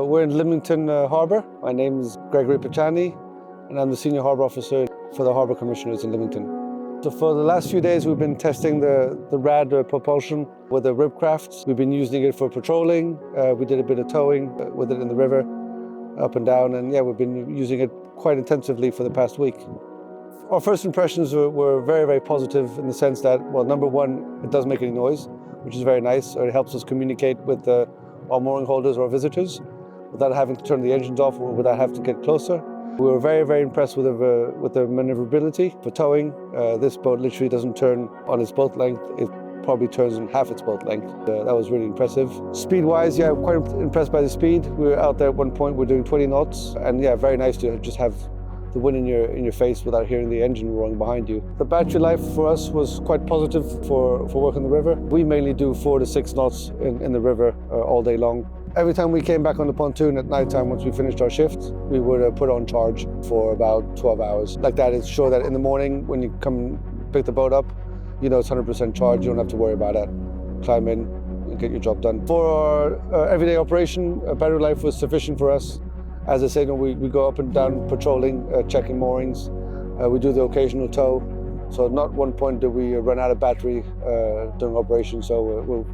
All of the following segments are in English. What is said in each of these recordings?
We're in Lymington Harbour. My name is Pachany, and I'm the Senior Harbour Officer for the Harbour Commissioners in Lymington. So for the last few days, we've been testing the rad propulsion with the Ribcraft. We've been using it for patrolling. We did a bit of towing with it in the river, up and down, and yeah, we've been using it quite intensively for the past week. Our first impressions were very, very positive in the sense that, well, number one, it doesn't make any noise, which is very nice. It helps us communicate with our mooring holders or visitors without having to turn the engines off or without having to get closer. We were very, very impressed with the maneuverability for towing. This boat literally doesn't turn on its boat length. It probably turns in half its boat length. That was really impressive. Speed-wise, yeah, quite impressed by the speed. We were out there at one point, we're doing 20 knots, and yeah, very nice to just have the wind in your face without hearing the engine roaring behind you. The battery life for us was quite positive for work on the river. We mainly do 4 to 6 knots in the river all day long. Every time we came back on the pontoon at night time, once we finished our shift, we would put on charge for about 12 hours. Like that, it's sure that in the morning when you come pick the boat up, you know it's 100% charged, you don't have to worry about it. Climb in and get your job done. For our everyday operation, battery life was sufficient for us. As I said, we go up and down patrolling, checking moorings. We do the occasional tow. So not one point did we run out of battery during operation, so we're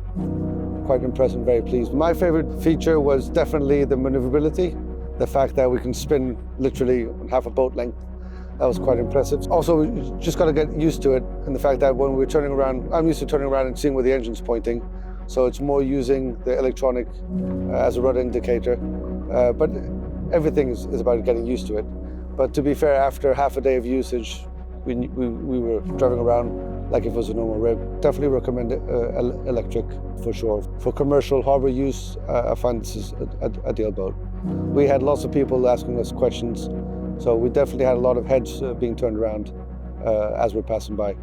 quite impressed and very pleased. My favorite feature was definitely the maneuverability, the fact that we can spin literally half a boat length. That was quite impressive. Also, we just got to get used to it, and the fact that when we're turning around, I'm used to turning around and seeing where the engine's pointing, so it's more using the electronic as a rudder indicator. But everything is about getting used to it. But to be fair, after half a day of usage, we were driving around like if it was a normal rib. Definitely recommend electric for sure. For commercial harbour use, I find this is a ideal boat. We had lots of people asking us questions, so we definitely had a lot of heads being turned around as we're passing by.